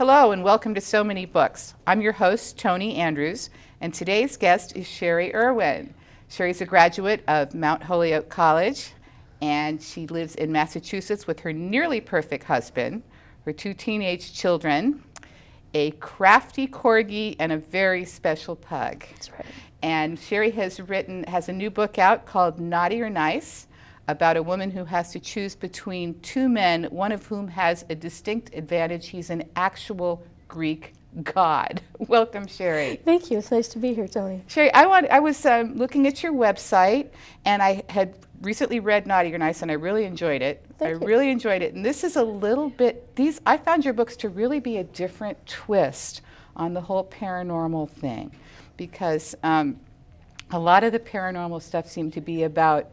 Hello and welcome to So Many Books. I'm your host, Tony Andrews, and today's guest is Sherri Erwin. Sherri's a graduate of Mount Holyoke College, and she lives in Massachusetts with her nearly perfect husband, her 2 teenage children, a crafty corgi, and a very special pug. That's right. And Sherri has a new book out called Naughty or Nice, about a woman who has to choose between 2 men, one of whom has a distinct advantage. He's an actual Greek god. Welcome, Sherri. Thank you. It's nice to be here, Tony. Sherri, I was looking at your website, and I had recently read Naughty or Nice, and I really enjoyed it. Thank you. Really enjoyed it. And this is a little bit, I found your books to really be a different twist on the whole paranormal thing, because a lot of the paranormal stuff seemed to be about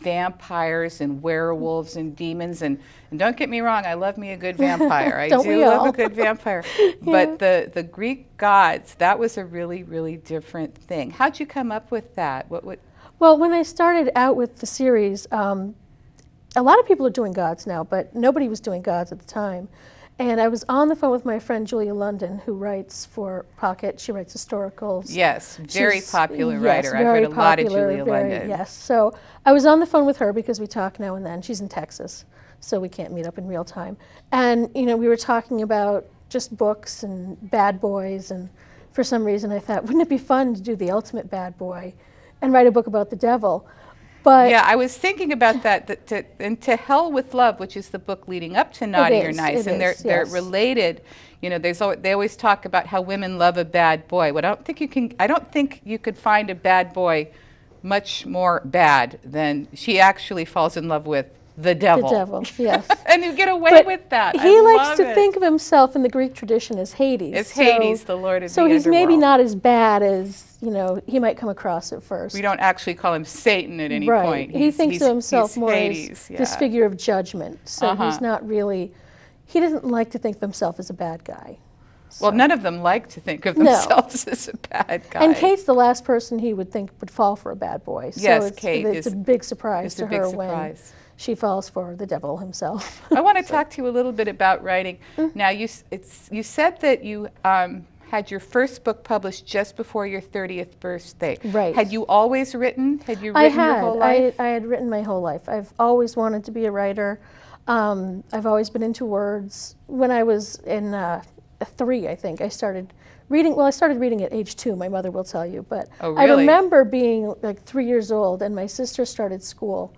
vampires and werewolves and demons, and don't get me wrong, I love me a good vampire. I do love a good vampire. Yeah. But the Greek gods, that was a really, really different thing. How'd you come up with that? Well, when I started out with the series, a lot of people are doing gods now, but nobody was doing gods at the time. And I was on the phone with my friend Julia London, who writes for Pocket. She writes historicals. Yes, very popular writer. I've read a lot of Julia London. Yes, so I was on the phone with her because we talk now and then. She's in Texas, so we can't meet up in real time. And we were talking about just books and bad boys, and for some reason I thought, wouldn't it be fun to do the ultimate bad boy and write a book about the devil? But yeah, I was thinking about that. And To Hell with Love, which is the book leading up to Naughty or Nice, and they're related. They always talk about how women love a bad boy. Well, I don't think you could find a bad boy much more bad than she actually falls in love with the devil. The devil, yes. And you get away with that. He likes to think of himself in the Greek tradition as Hades. It's Hades, the lord of the underworld. So he's maybe not as bad as he might come across at first. We don't actually call him Satan at any right. point. He thinks of himself more Hades, as this figure of judgment. So he's not really, he doesn't like to think of himself as a bad guy. Well, none of them like to think of themselves as a bad guy. And Kate's the last person he would think would fall for a bad boy. So yes, Kate it's a big surprise to her when she falls for the devil himself. I want to talk to you a little bit about writing. Now, you said that you had your first book published just before your 30th birthday. Right. Had you always written? Had you written your whole life? I had written my whole life. I've always wanted to be a writer. I've always been into words. When I was in 3, I think, I started reading. Well, I started reading at age 2, my mother will tell you. But really? I remember being like 3 years old, and my sister started school.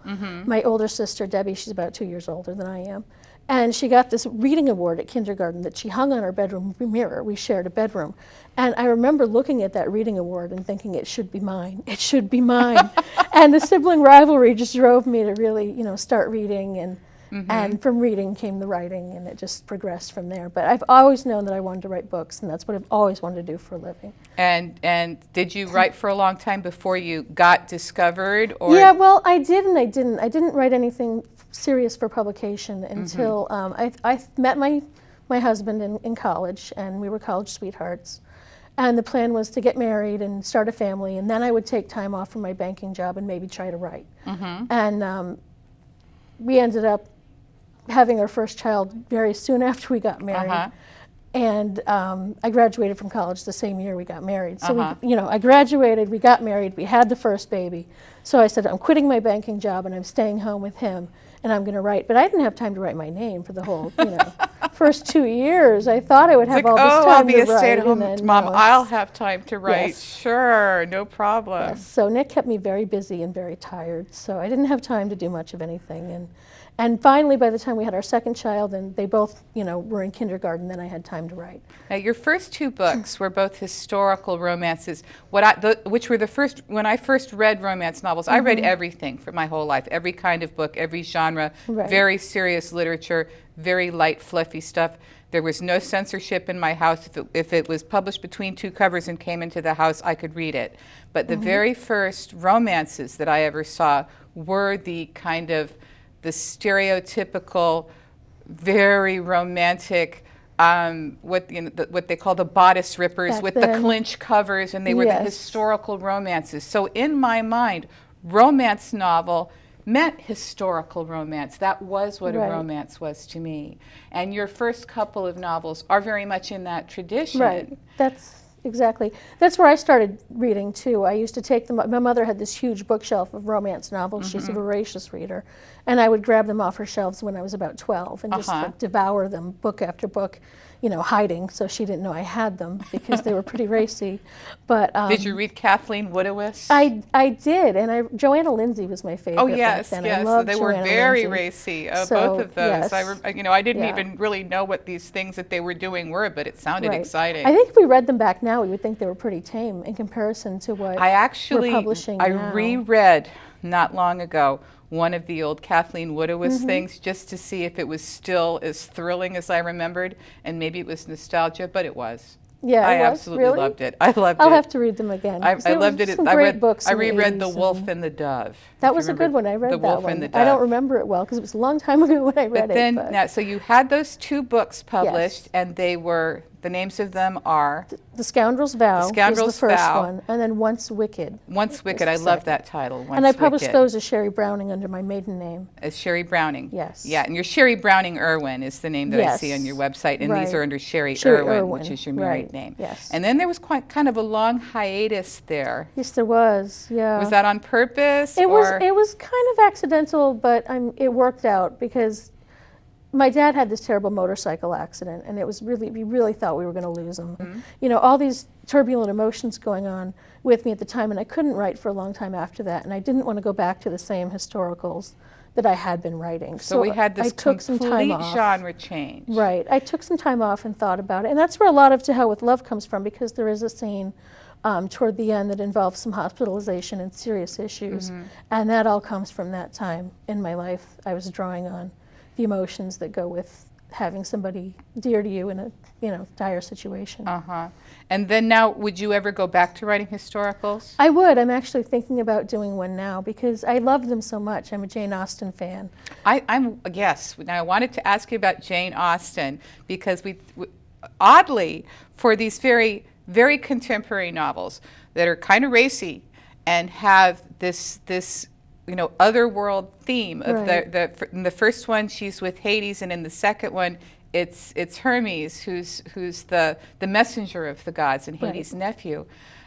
My older sister, Debbie, she's about 2 years older than I am. And she got this reading award at kindergarten that she hung on our bedroom mirror. We shared a bedroom. And I remember looking at that reading award and thinking, it should be mine. It should be mine. And the sibling rivalry just drove me to really, start reading. And from reading came the writing, and it just progressed from there. But I've always known that I wanted to write books, and that's what I've always wanted to do for a living. And did you write for a long time before you got discovered? Or? Yeah, well, I did and I didn't. I didn't write anything serious for publication until I met my husband in college, and we were college sweethearts. And the plan was to get married and start a family, and then I would take time off from my banking job and maybe try to write. And we ended up having our first child very soon after we got married. And I graduated from college the same year we got married. So I graduated, we got married, we had the first baby. So I said, I'm quitting my banking job and I'm staying home with him, and I'm going to write. But I didn't have time to write my name for the whole, first 2 years. I thought I would have all this time to write. I'll be a stay-at-home mom. I'll have time to write. Yes. Sure, no problem. Yes. So Nick kept me very busy and very tired. So I didn't have time to do much of anything. And finally, by the time we had our second child, and they both, were in kindergarten, then I had time to write. Now, your first 2 books were both historical romances. Which were the first, when I first read romance novels, I read everything for my whole life, every kind of book, every genre, very serious literature, very light, fluffy stuff. There was no censorship in my house. If it was published between 2 covers and came into the house, I could read it. But the very first romances that I ever saw were the kind of the stereotypical, very romantic, what they call the bodice rippers Back with then. the clinch covers, and they were the historical romances. So in my mind, romance novel meant historical romance. That was what a Right. romance was to me. And your first couple of novels are very much in that tradition. Right. That's where I started reading too. I used to take them. My mother had this huge bookshelf of romance novels. She's a voracious reader, and I would grab them off her shelves when I was about 12 and just like, devour them, book after book, hiding so she didn't know I had them because they were pretty racy. But did you read Kathleen Woodiwiss? I did, and Joanna Lindsay was my favorite. Oh yes, back then. yes, I loved they were Joanna very Lindsay. racy. So, both of those. yes. I didn't Yeah. even really know what these things that they were doing were, but it sounded Right. exciting. I think if we read them back now, we would think they were pretty tame in comparison to what we're publishing now. reread not long ago one of the old Kathleen Woodiwiss things just to see if it was still as thrilling as I remembered, and maybe it was nostalgia, but it was. Yeah, I it was? absolutely Really? loved it. I loved I'll it. have to read them again. I 'cause there loved was it. some I great read books I in the reread The 80s Wolf and and the Dove. that if was you a good remember one. I read The that Wolf one. and the I don't Dove. remember it well because it was a long time ago when I read But then, it. now, so you had those two books published, Yes. and they were, the names of them are The Scoundrel's Vow Scoundrel's was the first Vow. one, and then Once Wicked. Once Wicked. the I love second. that title. Once And I published Wicked. those as Sherri Browning under my maiden name. As Sherri Browning. Yes. Yeah, and you're Sherri Browning Erwin is the name that I see Yes. on your website, and these Right. are under Sherri Sherri Erwin, which Erwin, is your married right. name. Yes. And then there was quite kind of a long hiatus there. Yes, there was. Yeah. Was that on purpose? It or? was kind of accidental, but it worked out because my dad had this terrible motorcycle accident, and we really thought we were going to lose him. Mm-hmm. All these turbulent emotions going on with me at the time, and I couldn't write for a long time after that, and I didn't want to go back to the same historicals that I had been writing. So we had this I took some time complete off. genre change. Right. I took some time off and thought about it, and that's where a lot of To Hell with Love comes from, because there is a scene toward the end that involves some hospitalization and serious issues, and that all comes from that time in my life. I was drawing on the emotions that go with having somebody dear to you in a dire situation. Uh-huh. And then now, would you ever go back to writing historicals? I would. I'm actually thinking about doing one now because I love them so much. I'm a Jane Austen fan. Yes. Now, I wanted to ask you about Jane Austen because oddly, for these very, very contemporary novels that are kind of racy and have this otherworld theme of Right. in the first one she's with Hades, and in the second one it's Hermes who's the messenger of the gods and Hades' nephew.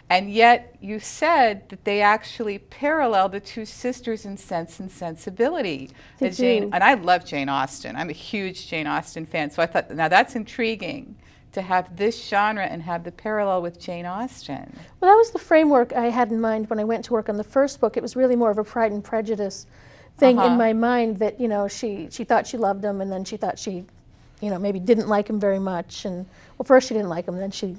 And yet you said that they actually parallel the two sisters in Sense and Sensibility. They do. And I love Jane Austen. I'm a huge Jane Austen fan. So I thought, now that's intriguing to have this genre and have the parallel with Jane Austen. Well, that was the framework I had in mind when I went to work on the first book. It was really more of a Pride and Prejudice thing in my mind that, she thought she loved him, and then she thought she, maybe didn't like him very much. And, well, first she didn't like him, then she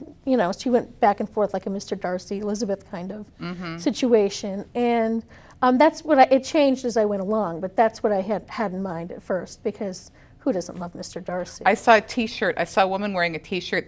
went back and forth like a Mr. Darcy, Elizabeth kind of situation. And that's what it changed as I went along, but that's what I had in mind at first, because who doesn't love Mr. Darcy? I saw a T-shirt. I saw a woman wearing a T-shirt